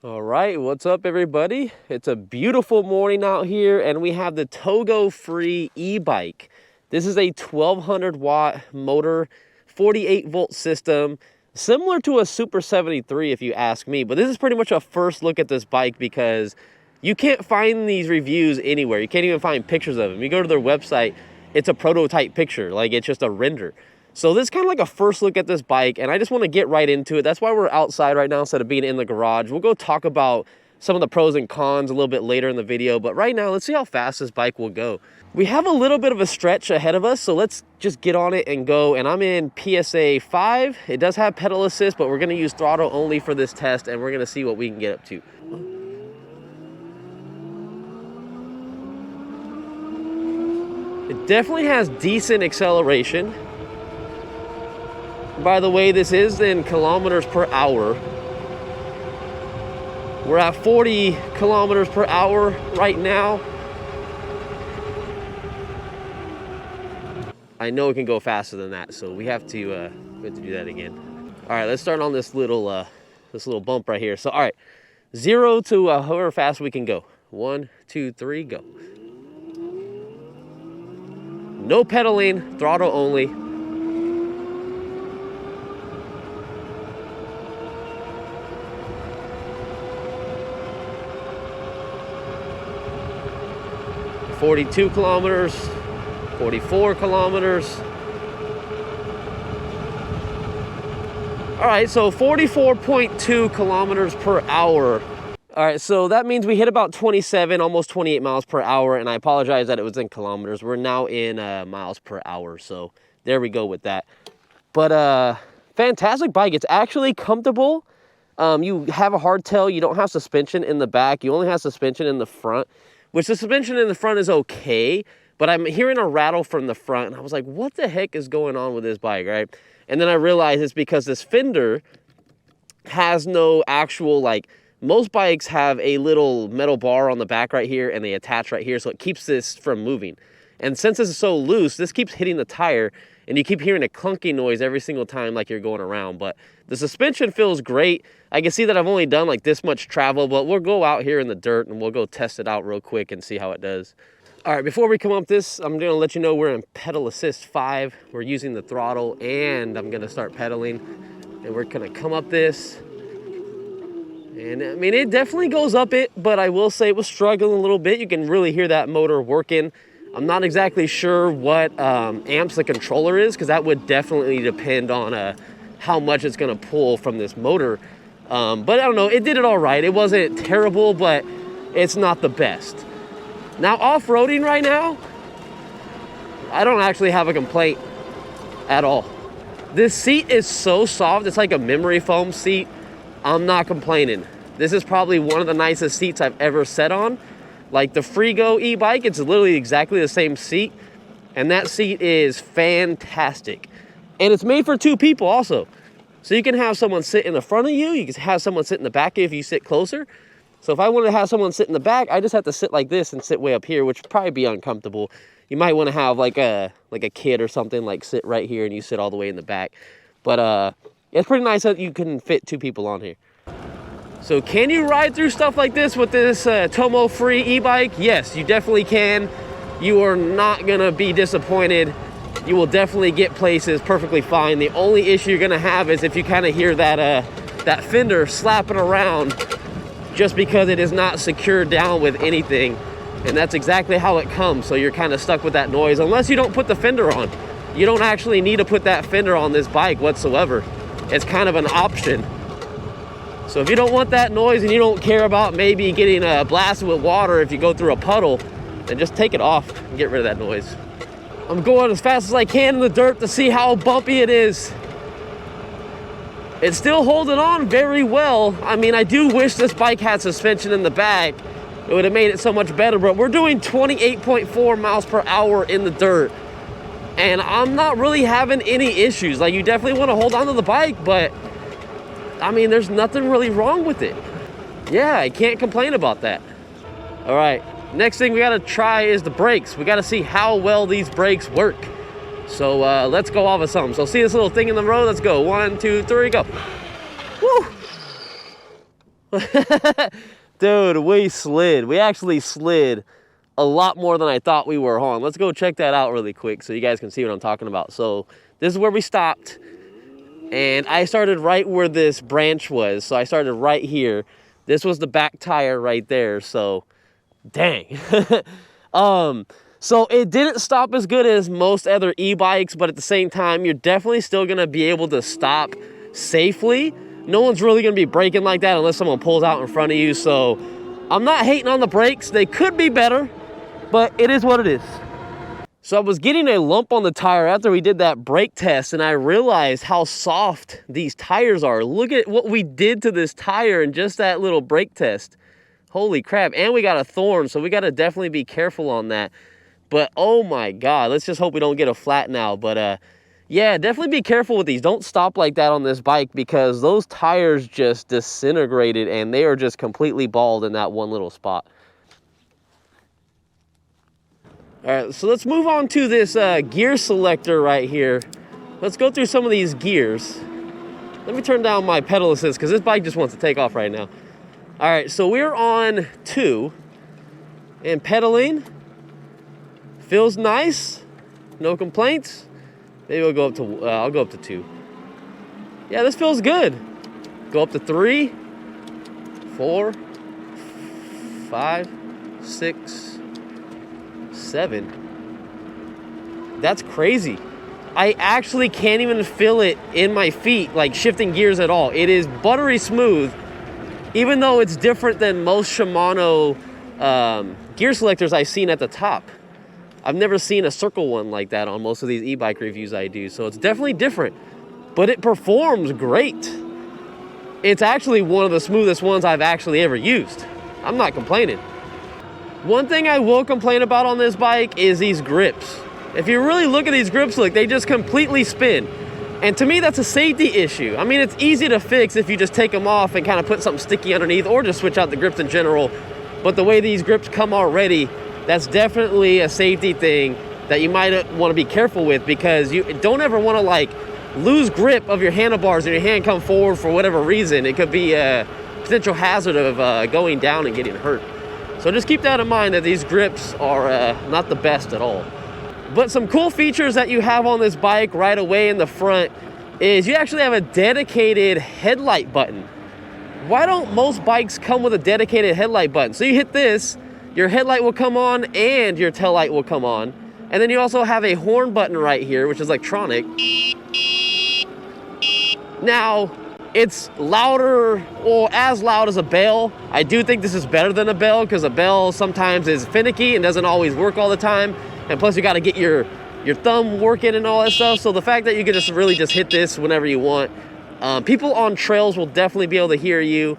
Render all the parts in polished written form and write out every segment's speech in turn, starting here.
All right, what's up everybody? It's a beautiful morning out here and we have the Tomofree e-bike. This is a 1200 watt motor, 48 volt system, similar to a Super 73 if you ask me, but this is pretty much a first look at this bike because you can't find these reviews anywhere. You can't even find pictures of them. You go to their website, it's a prototype picture, like it's just a render. So this is kind of like a first look at this bike, and I just want to get right into it. That's why we're outside right now instead of being in the garage. We'll go talk about some of the pros and cons a little bit later in the video, but right now, let's see how fast this bike will go. We have a little bit of a stretch ahead of us, so let's just get on it and go. And I'm in PSA 5. It does have pedal assist, but we're going to use throttle only for this test, and we're going to see what we can get up to. It definitely has decent acceleration. By the way, this is in kilometers per hour. We're at 40 kilometers per hour right now. I know it can go faster than that, so we have to do that again. All right, let's start on this little bump right here. So, all right, 0 to however fast we can go. 1, 2, 3, go. No pedaling, throttle only. $42 kilometers, 44 kilometers. All right, so 44.2 kilometers per hour. All right, so that means we hit about 27, almost 28 miles per hour, and I apologize that it was in kilometers. We're now in miles per hour, so there we go with that. But fantastic bike. It's actually comfortable. You have a hardtail. You don't have suspension in the back. You only have suspension in the front, which the suspension in the front is okay, but I'm hearing a rattle from the front, and I was like, what the heck is going on with this bike, right? And then I realized it's because this fender has no actual, like, most bikes have a little metal bar on the back right here, and they attach right here, so it keeps this from moving. And since this is so loose, this keeps hitting the tire, and you keep hearing a clunky noise every single time like you're going around. But the suspension feels great. I can see that I've only done like this much travel, but we'll go out here in the dirt and we'll go test it out real quick and see how it does. All right, before we come up this, I'm gonna let you know we're in pedal assist 5. We're using the throttle and I'm gonna start pedaling, and we're gonna come up this. And I mean, it definitely goes up it, but I will say it was struggling a little bit. You can really hear that motor working. I'm not exactly sure what amps the controller is, because that would definitely depend on how much it's gonna pull from this motor. But I don't know, it did it all right. It wasn't terrible, but it's not the best. Now, off-roading right now, I don't actually have a complaint at all. This seat is so soft, it's like a memory foam seat. I'm not complaining. This is probably one of the nicest seats I've ever sat on. Like the Freego e-bike, it's literally exactly the same seat, and that seat is fantastic. And it's made for 2 people also. So you can have someone sit in the front of you, you can have someone sit in the back if you sit closer. So if I wanted to have someone sit in the back, I just have to sit like this and sit way up here, which would probably be uncomfortable. You might want to have like a kid or something, like sit right here and you sit all the way in the back. But it's pretty nice that you can fit 2 people on here. So can you ride through stuff like this with this Tomofree e-bike? Yes, you definitely can. You are not gonna be disappointed. You will definitely get places perfectly fine. The only issue you're gonna have is if you kind of hear that fender slapping around, just because it is not secured down with anything. And that's exactly how it comes. So you're kind of stuck with that noise unless you don't put the fender on. You don't actually need to put that fender on this bike whatsoever. It's kind of an option. So if you don't want that noise and you don't care about maybe getting blasted with water if you go through a puddle, then just take it off and get rid of that noise. I'm going as fast as I can in the dirt to see how bumpy it is. It's still holding on very well. I mean, I do wish this bike had suspension in the back. It would have made it so much better, but we're doing 28.4 miles per hour in the dirt. And I'm not really having any issues. Like, you definitely want to hold on to the bike, but I mean, there's nothing really wrong with it. Yeah, I can't complain about that. All right, next thing we gotta try is the brakes. We gotta see how well these brakes work. So let's go off of something. So see this little thing in the road? Let's go. 1, 2, 3, go. Woo! Dude, we slid. We actually slid a lot more than I thought we were. Hold on, let's go check that out really quick so you guys can see what I'm talking about. So this is where we stopped, and I started right where this branch was. So I started right here. This was the back tire right there. So dang. So it didn't stop as good as most other e-bikes, but at the same time, you're definitely still gonna be able to stop safely. No one's really gonna be braking like that unless someone pulls out in front of you. So I'm not hating on the brakes. They could be better, but it is what it is. So I was getting a lump on the tire after we did that brake test, and I realized how soft these tires are. Look at what we did to this tire in just that little brake test. Holy crap. And we got a thorn, so we got to definitely be careful on that. But oh my God, let's just hope we don't get a flat now. But yeah, definitely be careful with these. Don't stop like that on this bike, because those tires just disintegrated and they are just completely bald in that one little spot. All right, so let's move on to this gear selector right here. Let's go through some of these gears. Let me turn down my pedal assist because this bike just wants to take off right now. All right, so we're on 2, and pedaling feels nice, no complaints. Maybe we'll go up to, I'll go up to 2. Yeah, this feels good. Go up to 3, 4, 5, 6, 7. That's crazy. I actually can't even feel it in my feet, like shifting gears at all. It is buttery smooth, even though it's different than most Shimano gear selectors I've seen at the top. I've never seen a circle one like that on most of these e-bike reviews I do, so it's definitely different, but it performs great. It's actually one of the smoothest ones I've actually ever used. I'm not complaining. One thing I will complain about on this bike is these grips. If you really look at these grips, look, they just completely spin. And to me, that's a safety issue. I mean, it's easy to fix if you just take them off and kind of put something sticky underneath, or just switch out the grips in general. But the way these grips come already, that's definitely a safety thing that you might want to be careful with, because you don't ever want to like lose grip of your handlebars and your hand come forward for whatever reason. It could be a potential hazard of going down and getting hurt. So just keep that in mind, that these grips are not the best at all. But some cool features that you have on this bike right away in the front is you actually have a dedicated headlight button. Why don't most bikes come with a dedicated headlight button? So you hit this, your headlight will come on and your tail light will come on. And then you also have a horn button right here, which is electronic. Now, it's louder, or as loud as a bell. I do think this is better than a bell, because a bell sometimes is finicky and doesn't always work all the time. And plus you got to get your thumb working and all that stuff. So the fact that you can just really just hit this whenever you want. People on trails will definitely be able to hear you.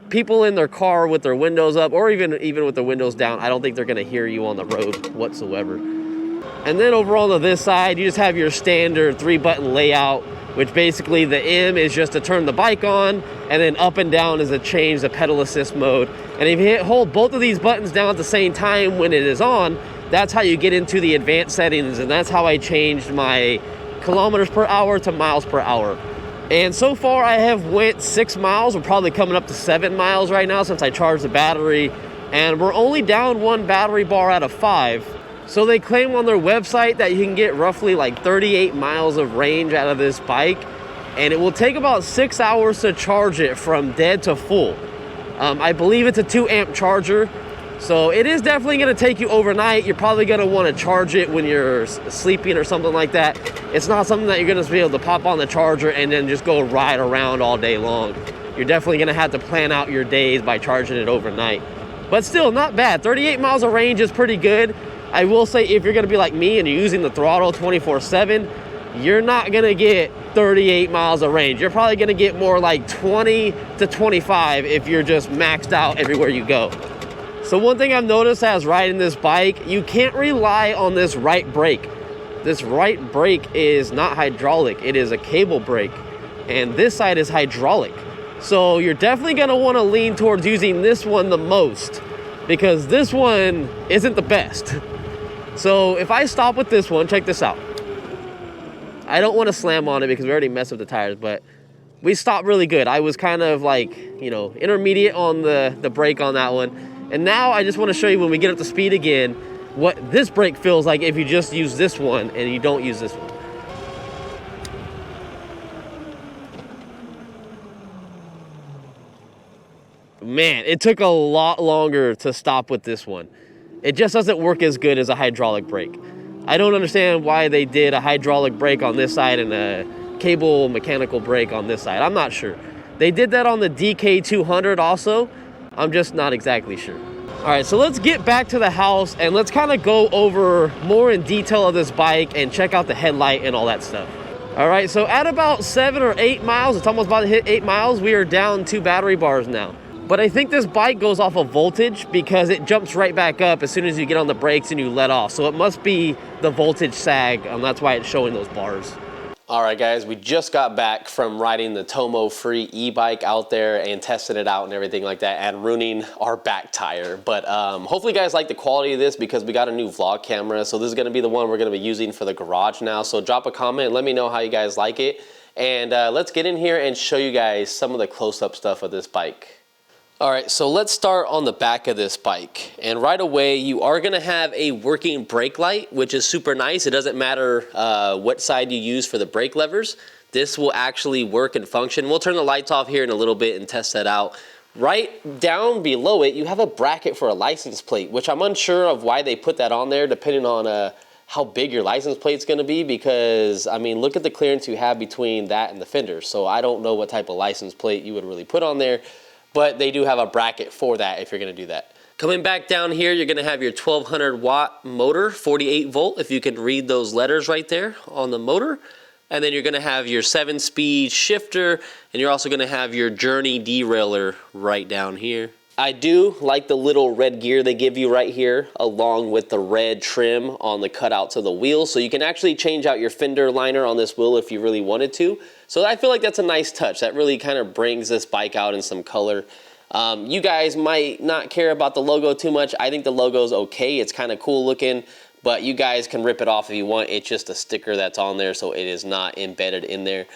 People in their car with their windows up, or even with their windows down, I don't think they're going to hear you on the road whatsoever. And then over on this side, you just have your standard 3-button layout, which basically the M is just to turn the bike on, and then up and down is to change the pedal assist mode. And if you hold both of these buttons down at the same time when it is on, that's how you get into the advanced settings, and that's how I changed my kilometers per hour to miles per hour. And so far I have went 6 miles. We're probably coming up to 7 miles right now since I charged the battery, and we're only down 1 battery bar out of 5. So they claim on their website that you can get roughly like 38 miles of range out of this bike, and it will take about 6 hours to charge it from dead to full. I believe it's a 2-amp charger, so it is definitely going to take you overnight. You're probably going to want to charge it when you're sleeping or something like that. It's not something that you're going to be able to pop on the charger and then just go ride around all day long. You're definitely going to have to plan out your days by charging it overnight. But still, not bad. 38 miles of range is pretty good. I will say, if you're going to be like me and you're using the throttle 24/7, you're not going to get 38 miles of range. You're probably going to get more like 20 to 25 if you're just maxed out everywhere you go. So one thing I've noticed as riding this bike, you can't rely on this right brake. This right brake is not hydraulic. It is a cable brake. And this side is hydraulic. So you're definitely going to want to lean towards using this one the most, because this one isn't the best. So if I stop with this one, check this out. I don't want to slam on it because we already messed with the tires, but we stopped really good. I was kind of like, you know, intermediate on the brake on that one. And now I just want to show you when we get up to speed again, what this brake feels like if you just use this one and you don't use this one. Man, it took a lot longer to stop with this one. It just doesn't work as good as a hydraulic brake. I don't understand why they did a hydraulic brake on this side and a cable mechanical brake on this side. I'm not sure. They did that on the DK200 also. I'm just not exactly sure. All right, so let's get back to the house and let's kind of go over more in detail of this bike and check out the headlight and all that stuff. All right, so at about 7 or 8 miles, it's almost about to hit 8 miles, we are down 2 battery bars now. But I think this bike goes off of voltage because it jumps right back up as soon as you get on the brakes and you let off. So it must be the voltage sag, and that's why it's showing those bars. All right, guys, we just got back from riding the Tomofree e-bike out there and testing it out and everything like that and ruining our back tire. But hopefully you guys like the quality of this because we got a new vlog camera. So this is gonna be the one we're gonna be using for the garage now. So drop a comment and let me know how you guys like it. And let's get in here and show you guys some of the close-up stuff of this bike. All right, so let's start on the back of this bike. And right away, you are gonna have a working brake light, which is super nice. It doesn't matter what side you use for the brake levers. This will actually work and function. We'll turn the lights off here in a little bit and test that out. Right down below it, you have a bracket for a license plate, which I'm unsure of why they put that on there, depending on how big your license plate's gonna be, because, I mean, look at the clearance you have between that and the fender. So I don't know what type of license plate you would really put on there. But they do have a bracket for that if you're gonna do that. Coming back down here, you're gonna have your 1200 watt motor, 48 volt, if you can read those letters right there on the motor. And then you're gonna have your 7-speed shifter, and you're also gonna have your Journey derailleur right down here. I do like the little red gear they give you right here, along with the red trim on the cutouts of the wheel. So you can actually change out your fender liner on this wheel if you really wanted to. So I feel like that's a nice touch. That really kind of brings this bike out in some color. You guys might not care about the logo too much. I think the logo's okay. It's kind of cool looking, but you guys can rip it off if you want. It's just a sticker that's on there, so it is not embedded in there.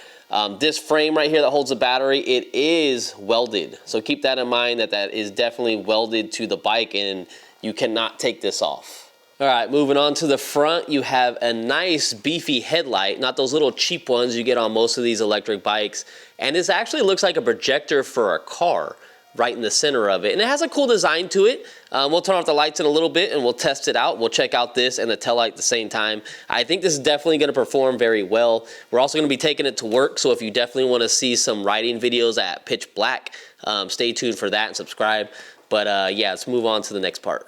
This frame right here that holds the battery, it is welded. So keep that in mind, that that is definitely welded to the bike and you cannot take this off. All right, moving on to the front, you have a nice beefy headlight, not those little cheap ones you get on most of these electric bikes. And this actually looks like a projector for a car right in the center of it. And it has a cool design to it. We'll turn off the lights in a little bit and we'll test it out. We'll check out this and the taillight at the same time. I think this is definitely gonna perform very well. We're also gonna be taking it to work, so if you definitely wanna see some riding videos at pitch black, stay tuned for that and subscribe. But yeah, let's move on to the next part.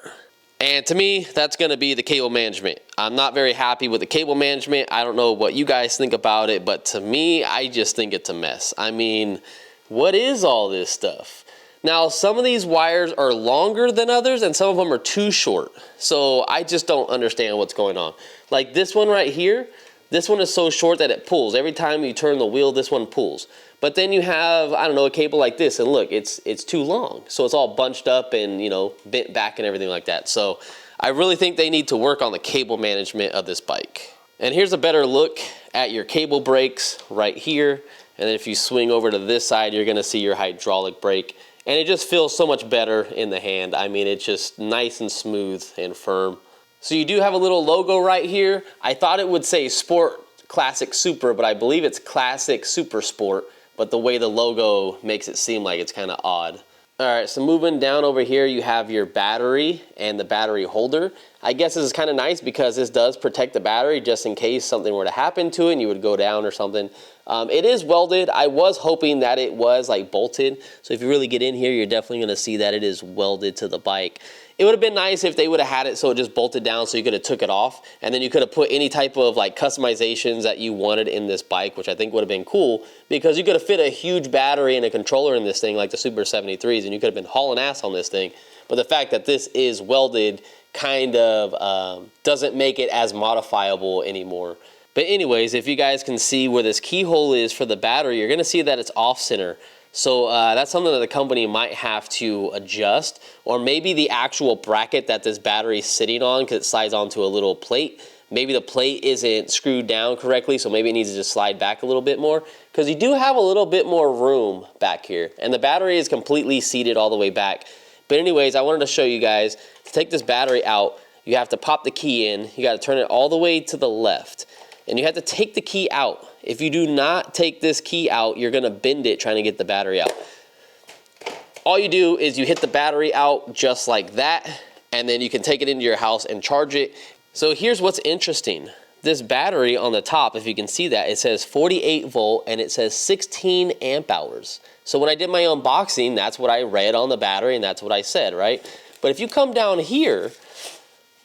And to me, that's gonna be the cable management. I'm not very happy with the cable management. I don't know what you guys think about it, but to me, I just think it's a mess. I mean, what is all this stuff? Now, some of these wires are longer than others and some of them are too short. So I just don't understand what's going on. Like this one right here, this one is so short that it pulls. Every time you turn the wheel, this one pulls. But then you have, I don't know, a cable like this, and look, it's too long. So it's all bunched up and, you know, bent back and everything like that. So I really think they need to work on the cable management of this bike. And here's a better look at your cable brakes right here. And then if you swing over to this side, you're gonna see your hydraulic brake. And it just feels so much better in the hand. I mean, it's just nice and smooth and firm. So you do have a little logo right here. I thought it would say Sport Classic Super, but I believe it's Classic Super Sport. But the way the logo makes it seem like it's kind of odd. All right, so moving down over here, you have your battery and the battery holder. I guess this is kind of nice because this does protect the battery just in case something were to happen to it and you would go down or something. It is welded. I was hoping that it was like bolted. So if you really get in here, you're definitely gonna see that it is welded to the bike. It would have been nice if they would have had it so it just bolted down so you could have took it off and then you could have put any type of like customizations that you wanted in this bike, which I think would have been cool because you could have fit a huge battery and a controller in this thing like the Super 73s and you could have been hauling ass on this thing. But the fact that this is welded kind of doesn't make it as modifiable anymore. But anyways, if you guys can see where this keyhole is for the battery, you're gonna see that it's off center. So that's something that the company might have to adjust, or maybe the actual bracket that this battery is sitting on, because it slides onto a little plate, maybe the plate isn't screwed down correctly, so maybe it needs to just slide back a little bit more, because you do have a little bit more room back here, and the battery is completely seated all the way back. But anyways, I wanted to show you guys, to take this battery out, you have to pop the key in, you got to turn it all the way to the left, and you have to take the key out. If you do not take this key out, you're going to bend it trying to get the battery out. All you do is you hit the battery out just like that, and then you can take it into your house and charge it. So here's what's interesting. This battery on the top, if you can see that, it says 48 volt and it says 16 amp hours. So when I did my unboxing, that's what I read on the battery and that's what I said, right? But if you come down here,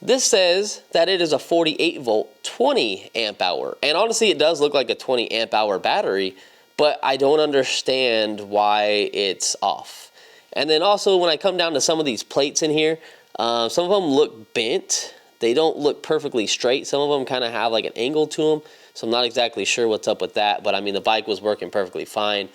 this says that it is a 48 volt, 20 amp hour. And honestly, it does look like a 20 amp hour battery, but I don't understand why it's off. And then also when I come down to some of these plates in here, some of them look bent. They don't look perfectly straight. Some of them kind of have like an angle to them. So I'm not exactly sure what's up with that. But I mean, the bike was working perfectly fine.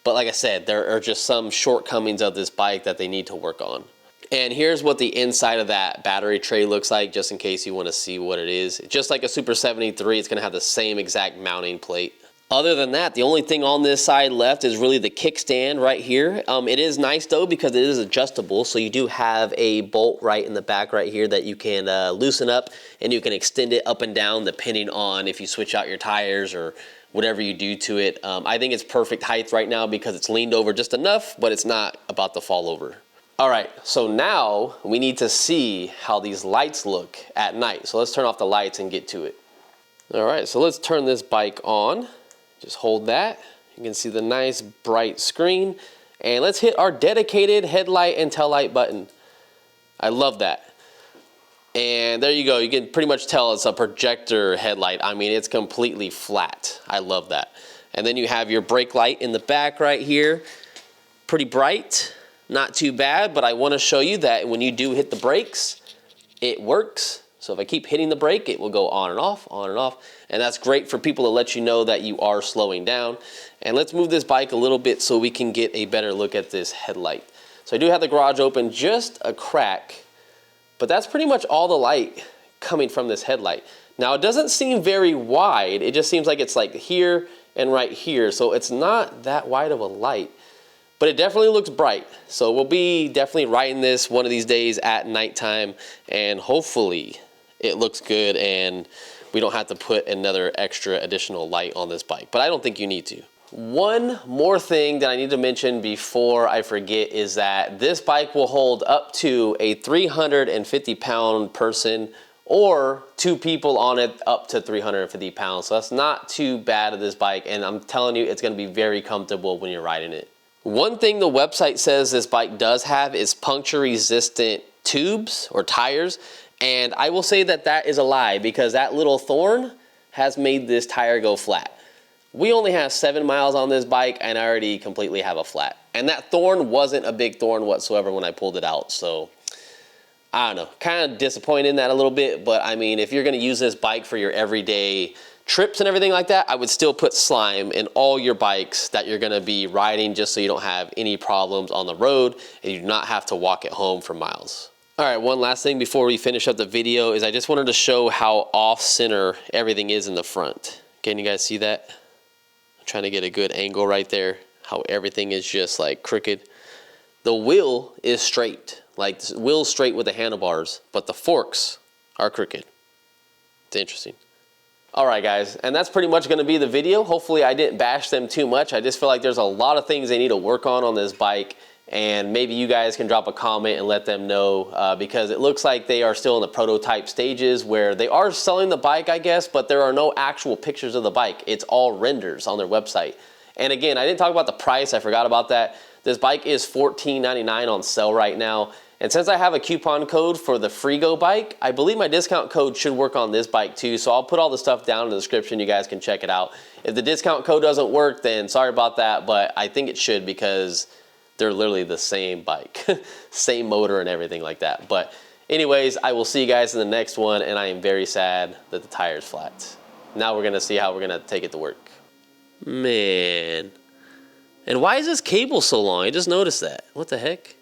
But like I said, there are just some shortcomings of this bike that they need to work on. And here's what the inside of that battery tray looks like, just in case you want to see what it is. Just like a Super 73, it's going to have the same exact mounting plate. Other than that, the only thing on this side left is really the kickstand right here. It is nice though, because it is adjustable. So you do have a bolt right in the back right here that you can loosen up, and you can extend it up and down depending on if you switch out your tires or whatever you do to it. I think it's perfect height right now because it's leaned over just enough, but it's not about to fall over. All right, so now we need to see how these lights look at night. So let's turn off the lights and get to it. All right, so let's turn this bike on. Just hold that. You can see the nice bright screen. And let's hit our dedicated headlight and tail light button. I love that. And there you go. You can pretty much tell it's a projector headlight. I mean, it's completely flat. I love that. And then you have your brake light in the back right here. Pretty bright, not too bad, but I want to show you that when you do hit the brakes, it works. So if I keep hitting the brake, it will go on and off, on and off. And that's great for people to let you know that you are slowing down. And let's move this bike a little bit so we can get a better look at this headlight. So I do have the garage open just a crack, but that's pretty much all the light coming from this headlight. Now it doesn't seem very wide. It just seems like it's like here and right here. So it's not that wide of a light, but it definitely looks bright. So we'll be definitely riding this one of these days at nighttime, and hopefully it looks good and we don't have to put another extra additional light on this bike, but I don't think you need to. One more thing that I need to mention before I forget is that this bike will hold up to a 350-pound person or 2 people on it up to 350 pounds. So that's not too bad of this bike, and I'm telling you, it's gonna be very comfortable when you're riding it. One thing the website says this bike does have is puncture-resistant tubes or tires. And I will say that that is a lie, because that little thorn has made this tire go flat. We only have 7 miles on this bike and I already completely have a flat. And that thorn wasn't a big thorn whatsoever when I pulled it out. So I don't know, kind of disappointed in that a little bit. But I mean, if you're gonna use this bike for your everyday trips and everything like that, I would still put slime in all your bikes that you're gonna be riding, just so you don't have any problems on the road and you do not have to walk it home for miles. All right, one last thing before we finish up the video is I just wanted to show how off-center everything is in the front. Can you guys see that? I'm trying to get a good angle right there, how everything is just like crooked. The wheel is straight, like the wheel's straight with the handlebars, but the forks are crooked. It's interesting. All right, guys, and that's pretty much gonna be the video. Hopefully I didn't bash them too much. I just feel like there's a lot of things they need to work on this bike. And maybe you guys can drop a comment and let them know, because it looks like they are still in the prototype stages where they are selling the bike, I guess, but there are no actual pictures of the bike. It's all renders on their website. And again, I didn't talk about the price. I forgot about that. This bike is $14.99 on sale right now. And since I have a coupon code for the Frigo bike, I believe my discount code should work on this bike too. So I'll put all the stuff down in the description. You guys can check it out. If the discount code doesn't work, then sorry about that, but I think it should, because they're literally the same bike, same motor and everything like that. But anyways, I will see you guys in the next one, and I am very sad that the tire's flat. Now we're gonna see how we're gonna take it to work. Man. And why is this cable so long? I just noticed that. What the heck?